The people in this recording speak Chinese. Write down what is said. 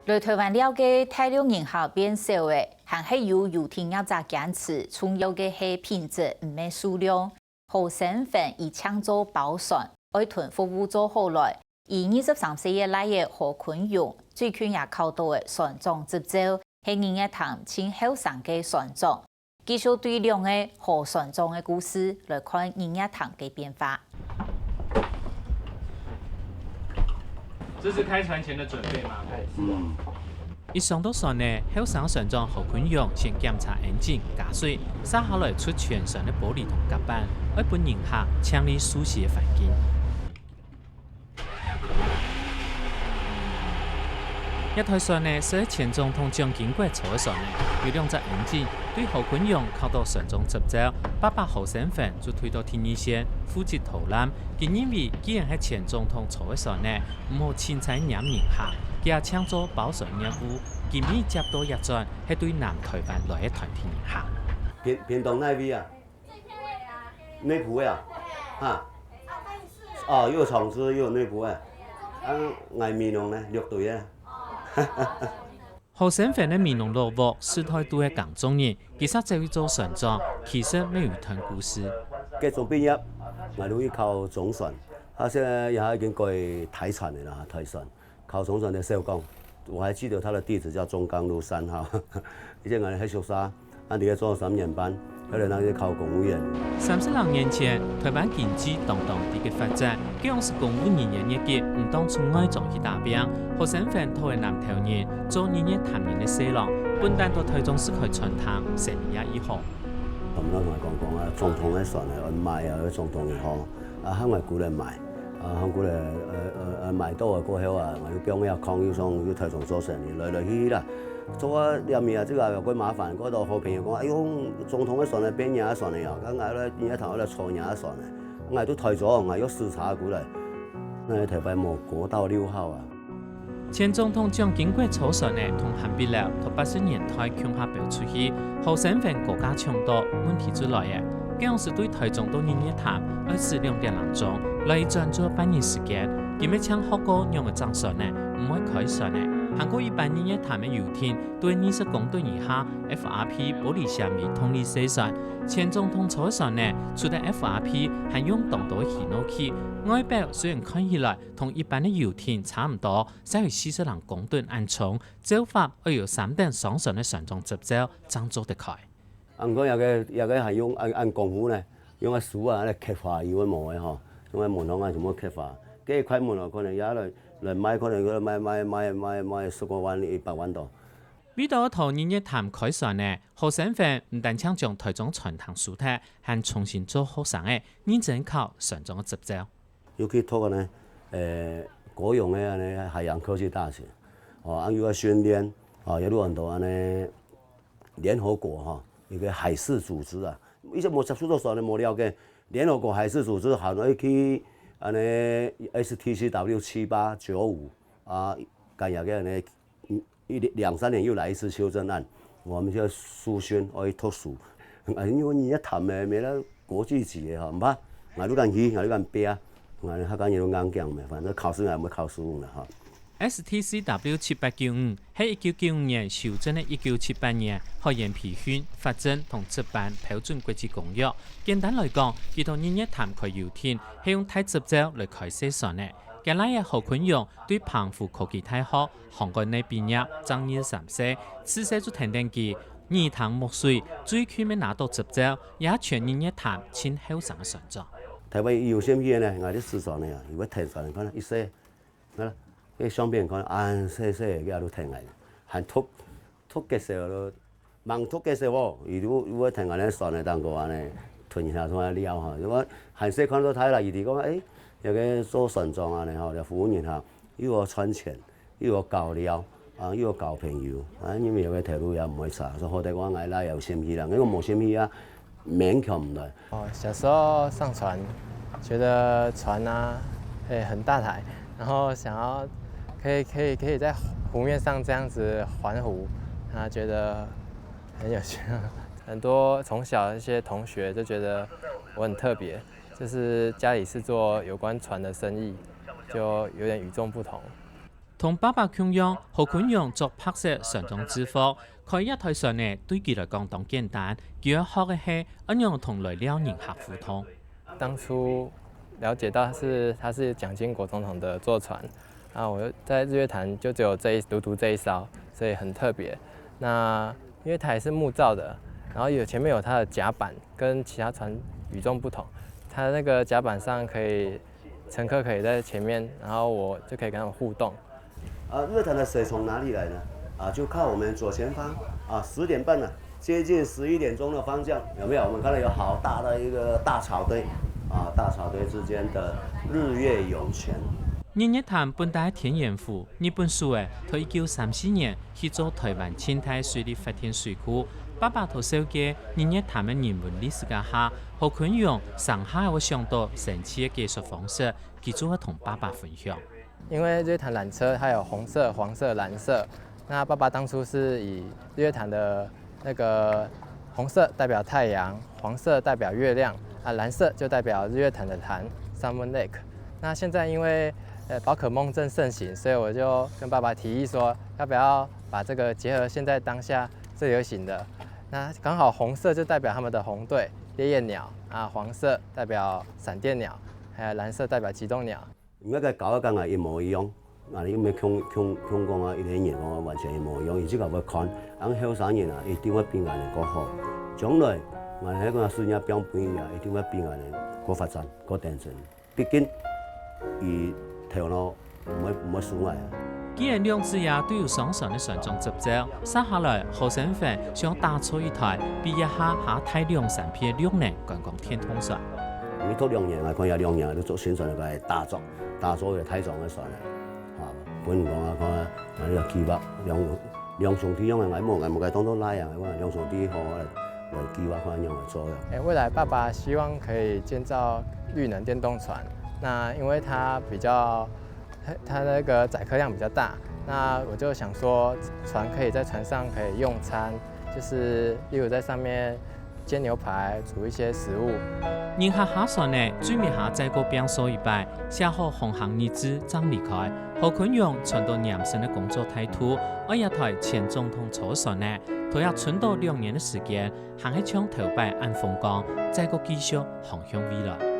来台湾了解大陆人口变少的，还是有游艇要在坚持重要的是品质，唔系数量。何身份以抢做包船，爱屯服务做好来。而23岁嘅来嘅何坤勇，最近也考到嘅船长执照，係人嘅談前後生嘅船長。繼續對兩個何船長嘅故事來看人嘅談嘅變化。这是开船前的准备吗？一上到船呢，后生船长何坤勇先检查引擎、加水，撒下來出全船的玻璃同甲板，為本人客搶理舒適嘅環境。一台船呢，是前總統蔣經國坐嘅船呢，有2隻引擎，對何坤勇考到船長執照，800號身份就推到天二線負責投籃。佢認為，既然係前總統坐嘅船呢，唔好凊彩染人客，佢也搶做包船業務。今年接到一轉，係對南台灣來嘅團體人客。屏東那邊啊？內埔啊？嚇？哦，又有廠子，又有內埔啊？外面農呢，6隊啊？何身份的面容落寞，是太多嘅港中人，其實就要做船長，其實沒有一段故事。繼續畢業，我都要考總船，現在也已經過台船的啦，台船考總船的時候講，我還記得他的地址叫中港路3號，而且我哋喺宿舍，我哋做3年班，後來去考公務員。32年前，台灣經濟動盪地嘅發展，這樣是公務人員業績唔當出外做去打拼。何身份作為南投人，做日日談人嘅細郎，本單到台中市開船塘，成年也1號。咁啦，同佢講啊，總統嘅船嚟賣啊，總統嘅好，香港股嚟賣，香港嚟賣多啊過後啊，我要幫佢抗議上要台中做生意，來去啦。做啊入面啊，即係又鬼麻煩，嗰度好朋友講，哎呦，總統嘅船嚟變嘢船嚟啊，咁我咧變一頭我嚟錯嘢船嚟，我都退咗，我要視察過嚟，我台北冇國道6號啊。前總統蔣經國坐船呢，同韓必了，同80年代強下表出去，何身份國家搶奪問題之來嘅，這樣是對台中到日日談，22點鐘來轉做半年時間，佢咪搶學過讓個漲船呢，唔會開船呢。韓國一般日日談嘅遊艇對20公噸以下 FRP 玻璃蝦米通力細船，前總統坐船呢，除咗 FRP 係用當到嘅氣腦器，外表雖然看起來同一般嘅遊艇差唔多，只係40公噸咁重，做法要有3等上船嘅船長執照才做得開。講有嘅係用按功夫呢，用個樹啊嚟刻畫有嘅模嘅嗬，用個門廊啊做乜刻畫，幾塊門廊可能也嚟買，可能佢買10個萬、100萬度。呢度同日日談開船呢，何身份唔但將將台中船塘樹體，還重新做學生嘅認真考船長嘅執照。要去讀嘅呢，國用嘅呢海洋科技大學，要個訓練，有很多呢聯合國一個海事組織啊，以前冇接觸到船，冇了解聯合國海事組織，行到去STCW 7895近日嘅呢2-3年又來一次修正案，我們就書宣可以讀書，因為你一談咪咧國際級嘅唔怕，我都敢去，我都敢拼，我香港人都硬頸嘅，反正考試我冇考試啦嚇。STCW 7895係1995年修正嘅1978年海洋培訓、發展同執辦標準國際公約。簡單來講，佢同日日談開遊艇係用睇執照嚟開細船嘅。近來嘅何坤勇對澎湖科技大學韓國內畢業，將23歲，此時就停佢二塘木水，最近未拿到執照，也全日日談前後生嘅船長。台灣有些嘢呢，我哋試船呢，如果停船可能一些，係啦。啲雙邊可能硬些嘅都停嚟，係突嘅時候都猛突嘅時候，如果停嚟咧船嚟當個話咧，吞下同埋撩嚇。如果係些看到睇啦，而哋講誒，有嘅做船長啊，然後就服務員嚇，要個賺錢，要個交流啊，要個交朋友啊，因為有嘅條路也唔會差，所以我哋講嗌啦有心意啦，因為冇心意啊，勉強唔來。小時候上船，覺得船啊，很大台，然後想要可以在湖面上這樣子環湖，覺得很有趣。很多從小一些同學就覺得我很特別，就是家裡是做有關船的生意，就有點與眾不同。同爸爸共用何坤勇作拍摄上中之福，开一台上呢对佢嚟講當簡單，佢要學嘅係怎樣同來了人客互通。当初了解到他是蒋经国总统的坐船，啊，我在日月潭就只有独独这一艘，所以很特别。那因为它也是木造的，然后前面有它的甲板，跟其他船与众不同。它那个甲板上乘客可以在前面，然后我就可以跟他们互动。日月潭的水从哪里来呢？就靠我们左前方10点半了，接近11点钟的方向，有没有？我们看到有好大的一个大草堆，大草堆之间的日月涌泉。日月潭本大天然湖，日本书喺1934年去做台湾清代水利发展水库。爸爸同手嘅日月潭嘅人文历史家下，何坤勇上下會想到神奇嘅技術方式，佢就會同爸爸分享。因为日月潭缆车它有红色、黄色、蓝色，那爸爸当初是以日月潭的那个红色代表太阳，黄色代表月亮，蓝色就代表日月潭的潭 （Salmon Lake）。那现在因为宝可梦正盛行，所以我就跟爸爸提议说，要不要把这个结合现在当下最流行的。那刚好红色就代表他们的红队烈焰鸟黄色代表闪电鸟，还有蓝色代表极冻鸟。而家嘅搞一間係一模一樣，你咩香港一年人講完全一模一樣，而且個要看，咁後生人一定會比我哋更好。將來我哋喺個事業表現一定會比我哋更發展、更提升。畢竟而條路唔會損壞。既然兩子也都有雙船嘅船種執照，接下來何省份想打造一台比一下太陽山片2年觀光天通船。你拖2年啊，講有2年都做宣傳個係大作嘅體狀嘅船本講呢個計劃兩上天樣嘅冇嘅當到拉啊，兩上天好來計劃咁樣嚟做嘅。未來爸爸希望可以建造綠能電動船，那因為它那個載客量比較大，那我就想說船可以在船上可以用餐，就是例如在上面煎牛排，煮一些食物。人客下船呢，最尾下載個餅所一擺，寫好航行日誌，將離開。何坤勇傳到嚴慎的工作態度，而一台前總統坐船呢，佢也存到2年的時間，行喺窗頭擺按風光，載個繼續航向未來。